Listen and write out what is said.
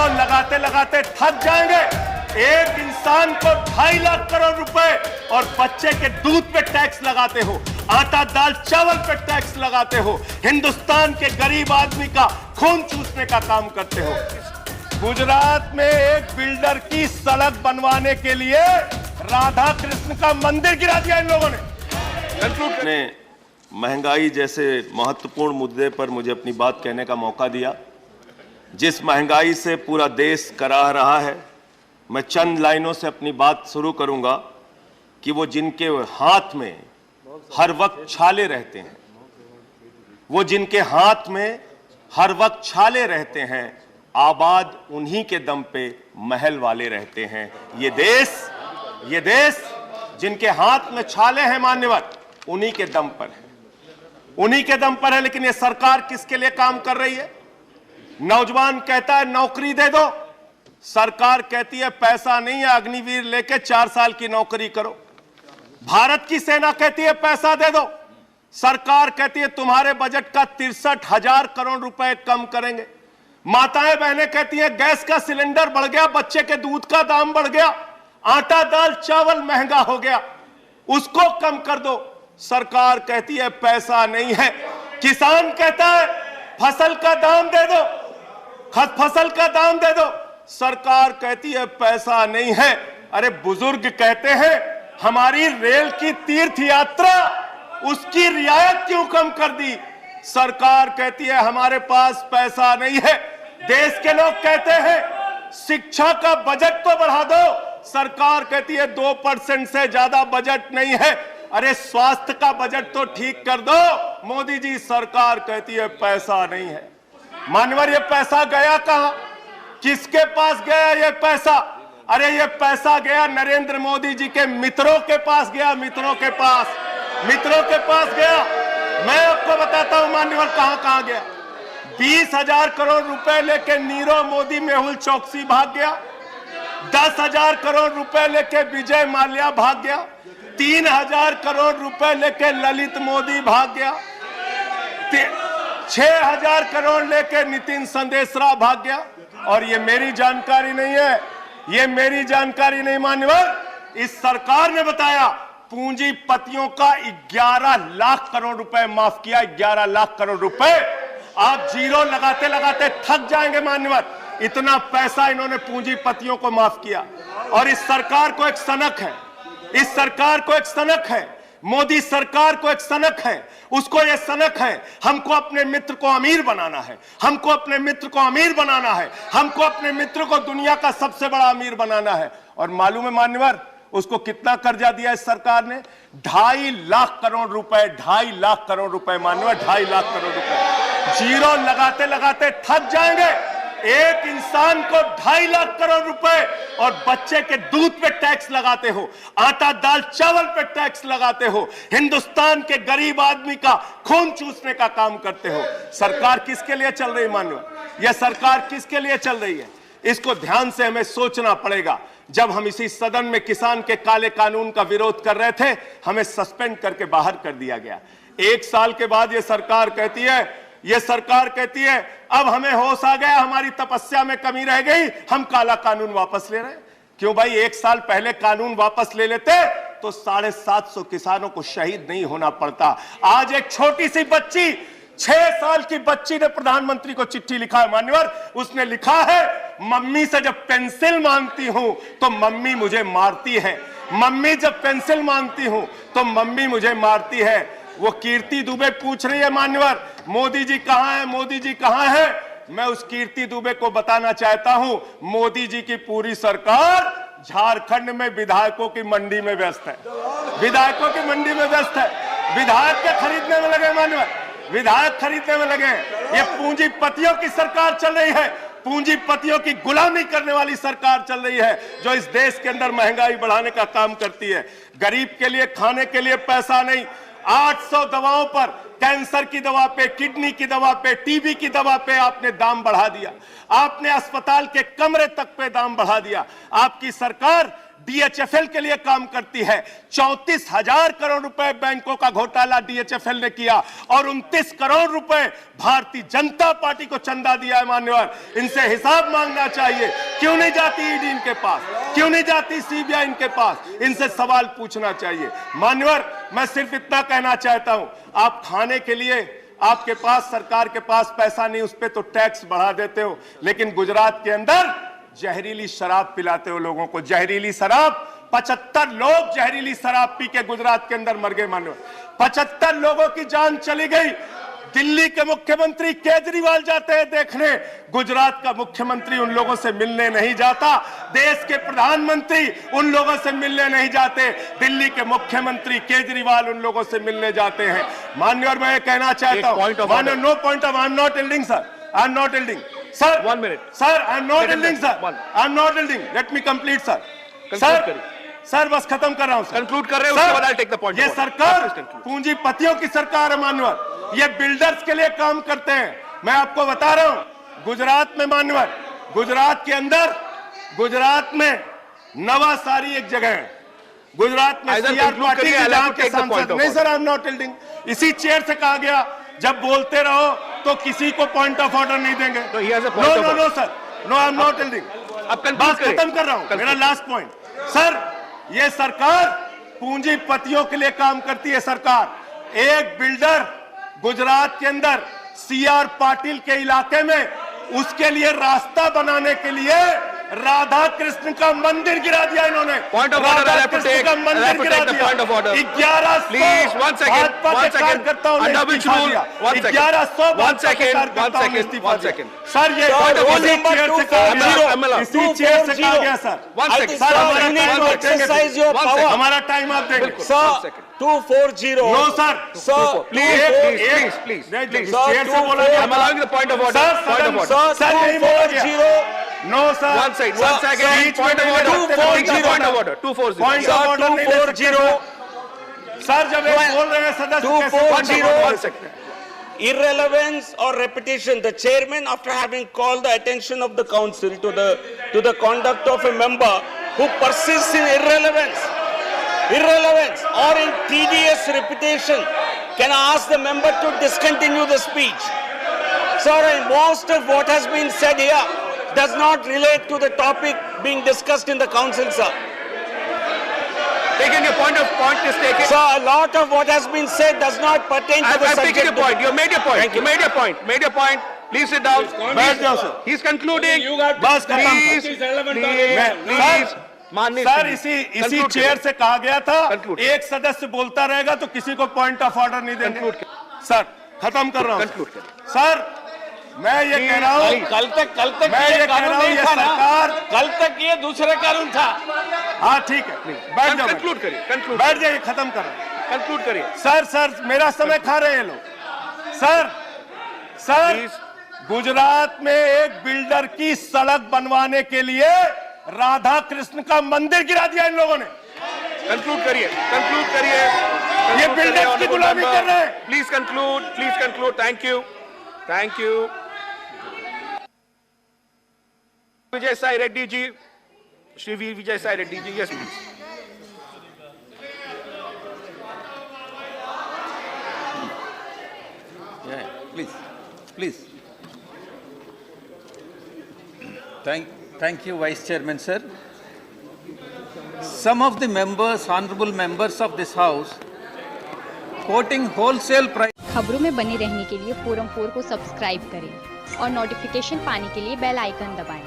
लगाते लगाते थक जाएंगे। एक इंसान को 2.5 लाख करोड़ रुपए और बच्चे के दूध पे टैक्स लगाते हो, आटा दाल चावल पे टैक्स लगाते हो, हिंदुस्तान के गरीब आदमी का खून चूसने का काम करते हो। गुजरात में एक बिल्डर की सड़क बनवाने के लिए राधा कृष्ण का मंदिर गिरा दिया इन लोगों ने। महंगाई जैसे महत्वपूर्ण मुद्दे पर मुझे अपनी बात कहने का मौका दिया। जिस महंगाई से पूरा देश कराह रहा है, मैं चंद लाइनों से अपनी बात शुरू करूंगा कि वो जिनके हाथ में हर वक्त छाले रहते हैं, वो जिनके हाथ में हर वक्त छाले रहते हैं, आबाद उन्हीं के दम पे महल वाले रहते हैं। ये देश जिनके हाथ में छाले हैं मान्यवर, उन्हीं के दम पर है, उन्हीं के दम पर है। लेकिन ये सरकार किसके लिए काम कर रही है? नौजवान कहता है नौकरी दे दो, सरकार कहती है पैसा नहीं है, अग्निवीर लेके 4 साल की नौकरी करो। भारत की सेना कहती है पैसा दे दो, सरकार कहती है तुम्हारे बजट का 63,000 करोड़ रुपए कम करेंगे। माताएं बहनें कहती हैं गैस का सिलेंडर बढ़ गया, बच्चे के दूध का दाम बढ़ गया, आटा दाल चावल महंगा हो गया, उसको कम कर दो, सरकार कहती है पैसा नहीं है। किसान कहता है फसल का दाम दे दो, फसल का दाम दे दो, सरकार कहती है पैसा नहीं है। अरे बुजुर्ग कहते हैं हमारी रेल की तीर्थ यात्रा, उसकी रियायत क्यों कम कर दी, सरकार कहती है हमारे पास पैसा नहीं है। देश के लोग कहते हैं शिक्षा का बजट तो बढ़ा दो, सरकार कहती है 2% से ज्यादा बजट नहीं है। अरे स्वास्थ्य का बजट तो ठीक कर दो, मोदी जी, सरकार कहती है पैसा नहीं है। मानवर ये पैसा गया कहां, किसके पास गया ये पैसा? अरे ये पैसा गया नरेंद्र मोदी जी के मित्रों के पास गया, मित्रों के पास गया। मैं आपको बताता हूं मान्यवर कहां कहां गया। 20,000 करोड़ रुपए लेके नीरव मोदी मेहुल चौकसी भाग गया, 10,000 करोड़ रुपए लेके विजय माल्या भाग गया, 3,000 करोड़ रुपए लेके ललित मोदी भाग गया, 6,000 करोड़ लेके नितिन संदेशरा भाग गया। और ये मेरी जानकारी नहीं है, ये मेरी जानकारी नहीं मान्यवर, इस सरकार ने बताया पूंजीपतियों का 11 लाख करोड़ रुपए माफ किया। 11 लाख करोड़ रुपए आप जीरो लगाते लगाते थक जाएंगे मान्यवर, इतना पैसा इन्होंने पूंजीपतियों को माफ किया। और इस सरकार को एक सनक है, इस सरकार को एक सनक है, मोदी सरकार को एक सनक है, उसको यह सनक है हमको अपने मित्र को अमीर बनाना है, हमको अपने मित्र को अमीर बनाना है, हमको अपने मित्र को दुनिया का सबसे बड़ा अमीर बनाना है। और मालूम है मान्यवर उसको कितना कर्जा दिया इस सरकार ने? 2.5 लाख करोड़ रुपए, 2.5 लाख करोड़ रुपए मान्यवर, 2.5 लाख करोड़ रुपए। जीरो लगाते लगाते थक जाएंगे। एक इंसान को 2.5 लाख करोड़ रुपए और बच्चे के दूध पे टैक्स लगाते हो, आटा दाल चावल पे टैक्स लगाते हो, हिंदुस्तान के गरीब आदमी का खून चूसने का काम करते हो। सरकार किसके लिए चल रही मान्यवर? यह सरकार किसके लिए चल रही है? इसको ध्यान से हमें सोचना पड़ेगा। जब हम इसी सदन में किसान के काले कानून का विरोध कर रहे थे, हमें सस्पेंड करके बाहर कर दिया गया। 1 साल के बाद यह सरकार कहती है अब हमें होश आ गया, हमारी तपस्या में कमी रह गई, हम काला कानून वापस ले रहे हैं। क्यों भाई? 1 साल पहले कानून वापस ले लेते तो 750 किसानों को शहीद नहीं होना पड़ता। आज एक छोटी सी बच्ची, 6 साल की बच्ची ने प्रधानमंत्री को चिट्ठी लिखा है मान्यवर। उसने लिखा है मम्मी से जब पेंसिल मांगती हूं तो मम्मी मुझे मारती है, मम्मी जब पेंसिल मांगती हूं तो मम्मी मुझे मारती है। वो कीर्ति दुबे पूछ रही है मान्यवर मोदी जी कहां है, मोदी जी कहां है? मैं उस कीर्ति दुबे को बताना चाहता हूं मोदी जी की पूरी सरकार झारखंड में विधायकों की मंडी में व्यस्त है, विधायकों की मंडी में व्यस्त है, विधायक के खरीदने में लगे मान्यवर, विधायक खरीदने में लगे। ये पूंजीपतियों की सरकार चल रही है, पूंजीपतियों की गुलामी करने वाली सरकार चल रही है, जो इस देश के अंदर महंगाई बढ़ाने का काम करती है। गरीब के लिए खाने के लिए पैसा नहीं, 800 दवाओं पर, कैंसर की दवा पे, किडनी की दवा पे, टीबी की दवा पे आपने दाम बढ़ा दिया, आपने अस्पताल के कमरे तक पे दाम बढ़ा दिया। आपकी सरकार डीएचएफएल के लिए काम करती है। 34,000 करोड़ रुपए बैंकों का घोटाला डीएचएफएल ने किया और 29 करोड़ रुपए भारतीय जनता पार्टी को चंदा दिया है। मान्यवर, इनसे हिसाब मांगना चाहिए। क्यों नहीं जाती ईडी इनके पास, क्यों नहीं जाती सीबीआई इनके पास, इनसे सवाल पूछना चाहिए। मान्यवर, मैं सिर्फ इतना कहना चाहता हूं, आप खाने के लिए आपके पास, सरकार के पास पैसा नहीं, उस पर तो टैक्स बढ़ा देते हो, लेकिन गुजरात के अंदर जहरीली शराब पिलाते हो लोगों को। जहरीली शराब, 75 लोग जहरीली शराब पी के गुजरात के अंदर मर गए। मानो 75 लोगों की जान चली गई। दिल्ली के मुख्यमंत्री केजरीवाल जाते हैं देखने, गुजरात का मुख्यमंत्री उन लोगों से मिलने नहीं जाता। देश के प्रधानमंत्री उन लोगों से मिलने नहीं जाते, दिल्ली के मुख्यमंत्री केजरीवाल उन लोगों से मिलने जाते हैं। माननीय, मैं कहना चाहता हूं, माननीय, no point of, I am not yielding sir, I am not yielding sir, 1 minute sir, I am not yielding sir, I am not yielding, let me complete sir. Sir बस खत्म कर रहा हूं, कंक्लूड कर रहे हो, उसके बाद आई टेक द पॉइंट। ये सरकार पूंजीपतियों की सरकार है मान्यवर, ये बिल्डर्स के लिए काम करते हैं। मैं आपको बता रहा हूं, गुजरात में मान्यवर, गुजरात के अंदर, गुजरात में नवासारी एक जगह है, गुजरात में सीआर पार्टी के जहां के सांसद, नहीं sir, I am not yielding, इसी चेयर से कहा गया जब बोलते रहो तो किसी को पॉइंट ऑफ ऑर्डर नहीं देंगे। No no no sir, no, I am not yielding. अब बात खत्म कर रहा हूं, मेरा लास्ट पॉइंट सर, ये सरकार पूंजीपतियों के लिए काम करती है। सरकार, एक बिल्डर गुजरात के अंदर सीआर पाटिल के इलाके में, उसके लिए रास्ता बनाने के लिए राधा कृष्ण का मंदिर गिरा दिया इन्होंने। Point of order, Radha Krishna का मंदिर गिरा दिया। Point of order 1100 please, 1 second, 1 second, under which rule, 1 second, 1100 second sir, ये इसी चेयर से कहा गया सर। 1 सेकंड सर, हमारा टाइम आप देंगे sir. 240 no sir, please please please, chair से बोला गया, I am allowing the point of order sir, नहीं बोला गया। No sir. 1 second. Point of order. 240. Point of order 240. Sir जब ये बोल रहे हैं सदस्य कैसे 240 irrelevance or repetition. The chairman, after having called the attention of the council to the conduct of a member who persists in irrelevance or in tedious repetition, can I ask the member to discontinue the speech? Sir, most of what has been said here does not relate to the topic being discussed in the council, sir. Taking your point is taken. Sir, a lot of what has been said does not pertain to the subject. I'm taking your point. You made your point. You made your point. Made your point. Please sit down. बैठ जाओ sir. He's concluding. बस please. Sir, इसी chair से कहा गया था, एक सदस्य बोलता रहेगा तो किसी को पॉइंट ऑफ ऑर्डर नहीं देंगे। सर खत्म कर रहा हूँ सर, मैं ये कह रहा हूँ, कल तक मैं ये कह रहा हूँ, ये सरकार, कल तक ये दूसरा कानून था। हाँ ठीक है, बैठ जाओ, कंक्लूड करिए, बैठ जाइए, खत्म कर रहा हूँ, कंक्लूड करिए। सर मेरा समय खा रहे हैं लोग। सर गुजरात में एक बिल्डर की सड़क बनवाने के लिए राधा कृष्ण का मंदिर गिरा दिया इन लोगों ने। कंक्लूड करिए, ये बिल्डर्स की गुलामी कर रहे हैं। Please conclude, thank you. Vijay Sai Reddy ji, Shri Vijay Sai Reddy ji, yes please. Please. Thank you, Vice Chairman, sir. Some of the members, honorable members of this House, quoting wholesale price. खबरों में बने रहने के लिए फोरम 4 को सब्सक्राइब करें और नोटिफिकेशन पाने के लिए बेल आइकन दबाएं।